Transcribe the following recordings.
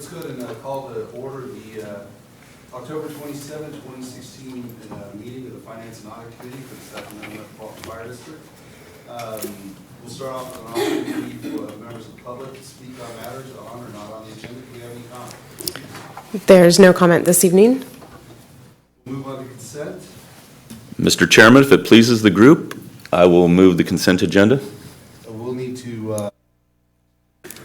let's go ahead and call to order the October 27, 2016 meeting of the Finance and Audit Committee for the Sacramento Metropolitan Fire District. We'll start off with an opportunity for members of the public to speak on matters on or not on the agenda. Do we have any comments? There's no comment this evening. We'll move on to consent. Mr. Chairman, if it pleases the group, I will move the consent agenda. We'll need to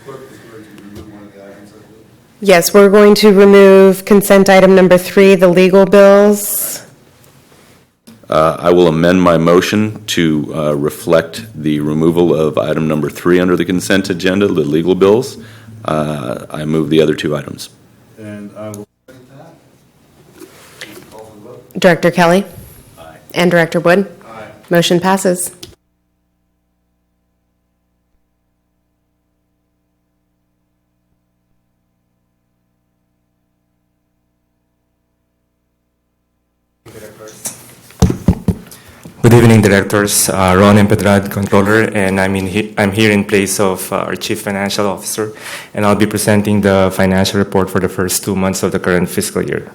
clerk is going to remove one of the items, I believe. Yes, we're going to remove consent item number 3, the legal bills. I will amend my motion to reflect the removal of item number 3 under the consent agenda, the legal bills. I move the other 2 items. And I will second that. Call for the vote. Director Kelly? Aye. And Director Wood? Aye. Motion passes. Good evening, directors. Ron Empedrad, controller, and I'm here in place of our chief financial officer, and I'll be presenting the financial report for the first 2 months of the current fiscal year.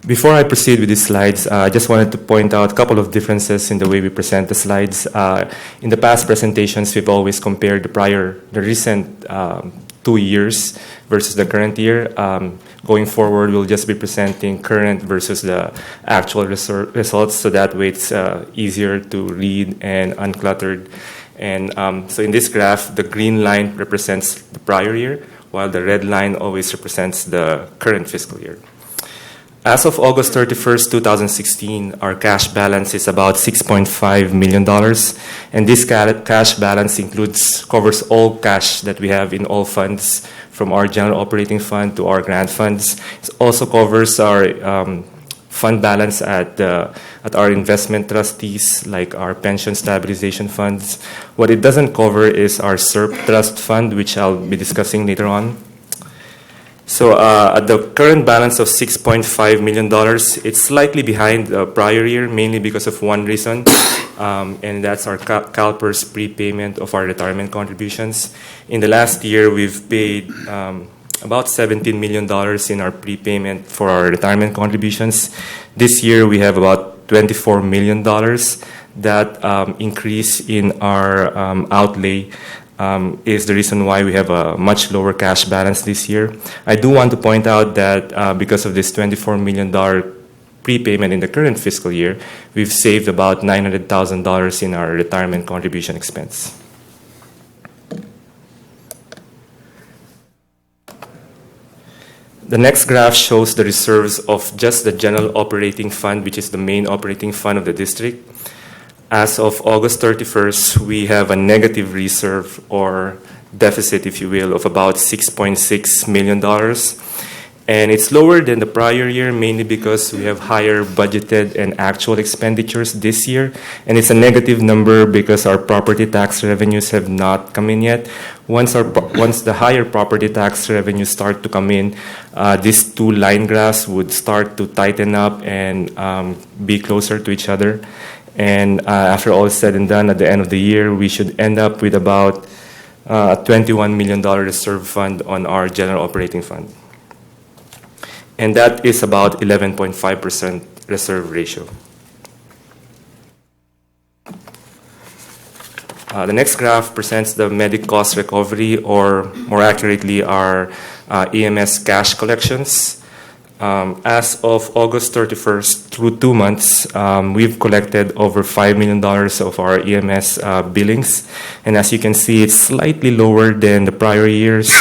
Before I proceed with these slides, I just wanted to point out a couple of differences in the way we present the slides. In the past presentations, we've always compared the recent 2 years versus the current year. Going forward, we'll just be presenting current versus the actual results, so that way it's easier to read and uncluttered. And so in this graph, the green line represents the prior year, while the red line always represents the current fiscal year. As of August 31st, 2016, our cash balance is about $6.5 million, and this cash balance covers all cash that we have in all funds, from our general operating fund to our grant funds. It also covers our fund balance at our investment trustees, like our pension stabilization funds. What it doesn't cover is our SERP trust fund, which I'll be discussing later on. So at the current balance of $6.5 million, it's slightly behind the prior year, mainly because of one reason, and that's our CalPERS prepayment of our retirement contributions. In the last year, we've paid about $17 million in our prepayment for our retirement contributions. This year, we have about $24 million. That increase in our outlay is the reason why we have a much lower cash balance this year. I do want to point out that because of this $24 million prepayment in the current fiscal year, we've saved about $900,000 in our retirement contribution expense. The next graph shows the reserves of just the general operating fund, which is the main operating fund of the district. As of August 31st, we have a negative reserve, or deficit, if you will, of about $6.6 million. And it's lower than the prior year, mainly because we have higher budgeted and actual expenditures this year. And it's a negative number because our property tax revenues have not come in yet. Once the higher property tax revenues start to come in, these 2 line graphs would start to tighten up and be closer to each other. And after all is said and done, at the end of the year, we should end up with about a $21 million reserve fund on our general operating fund. And that is about 11.5% reserve ratio. The next graph presents the medic cost recovery, or more accurately, our EMS cash collections. As of August 31st, through 2 months, we've collected over $5 million of our EMS billings. And as you can see, it's slightly lower than the prior year's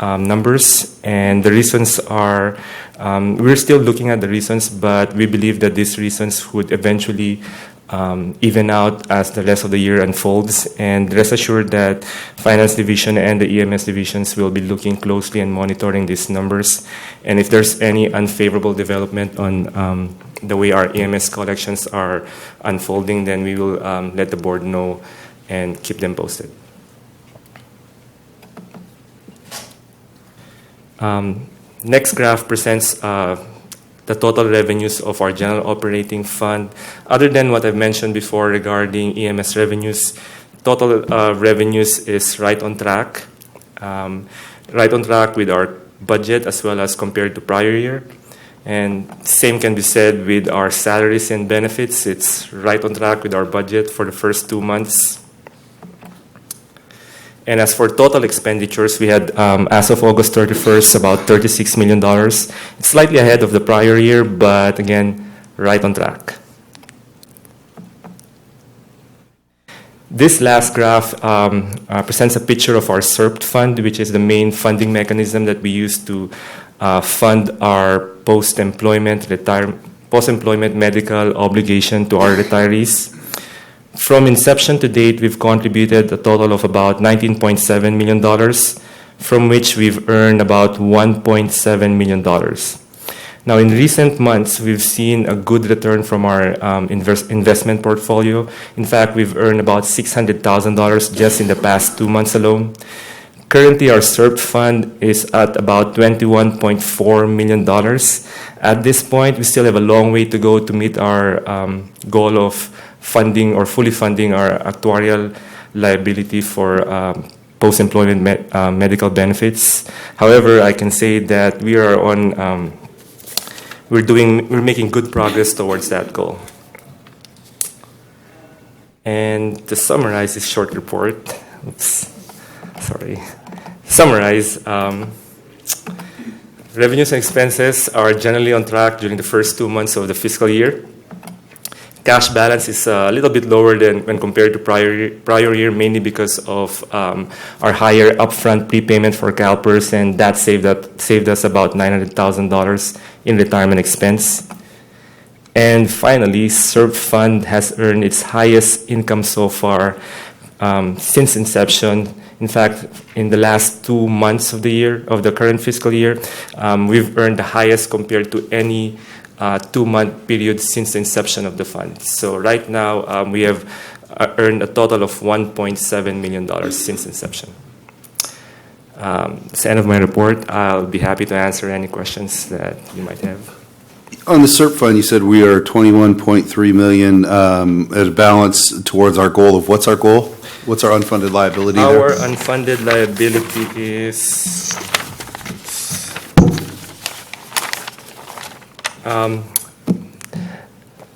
numbers. And the reasons are, we're still looking at the reasons, but we believe that these reasons would eventually even out as the rest of the year unfolds. And rest assured that Finance Division and the EMS divisions will be looking closely and monitoring these numbers. And if there's any unfavorable development on the way our EMS collections are unfolding, then we will let the board know and keep them posted. Next graph presents the total revenues of our general operating fund. Other than what I've mentioned before regarding EMS revenues, total revenues is right on track. right on track with our budget as well as compared to prior year. And same can be said with our salaries and benefits. It's right on track with our budget for the first 2 months. And as for total expenditures, we had, as of August 31st, about $36 million. It's slightly ahead of the prior year, but again, right on track. This last graph presents a picture of our SERP fund, which is the main funding mechanism that we use to fund our post-employment medical obligation to our retirees. From inception to date, we've contributed a total of about $19.7 million, from which we've earned about $1.7 million. Now, in recent months, we've seen a good return from our investment portfolio. In fact, we've earned about $600,000 just in the past 2 months alone. Currently, our SERP fund is at about $21.4 million. At this point, we still have a long way to go to meet our goal of funding or fully funding our actuarial liability for post-employment medical benefits. However, I can say that we are on, we're making good progress towards that goal. And to summarize this short report, summarize, revenues and expenses are generally on track during the first 2 months of the fiscal year. Cash balance is a little bit lower than when compared to prior year, mainly because of our higher upfront prepayment for CalPERS, and that saved us about $900,000 in retirement expense. And finally, SERP Fund has earned its highest income so far since inception. In fact, in the last 2 months of the year, of the current fiscal year, we've earned the highest compared to any 2-month period since the inception of the fund. So right now, we have earned a total of $1.7 million since inception. That's the end of my report. I'll be happy to answer any questions that you might have. On the SERP fund, you said we are 21.3 million at a balance towards our goal of, what's our goal? What's our unfunded liability there? Our unfunded liability is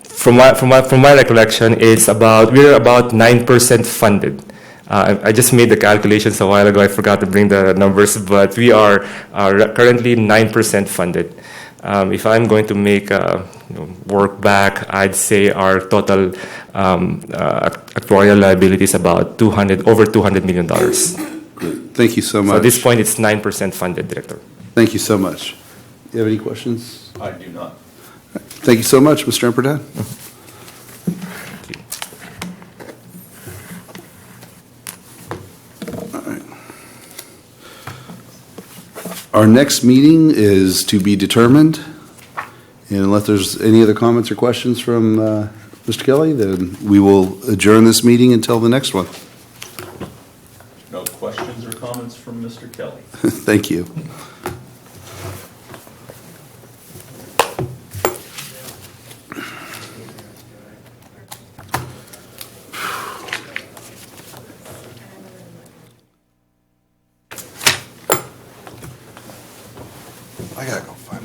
from my recollection, it's we're about 9% funded. I just made the calculations a while ago. I forgot to bring the numbers, but we are currently 9% funded. If I'm going to make work back, I'd say our total actuarial liability is about over $200 million. Great. Thank you so much. So at this point, it's 9% funded, Director. Thank you so much. You have any questions? I do not. Thank you so much, Mr. Emperdan. All right. Our next meeting is to be determined. And unless there's any other comments or questions from Mr. Kelly, then we will adjourn this meeting until the next one. No questions or comments from Mr. Kelly. Thank you. I gotta go find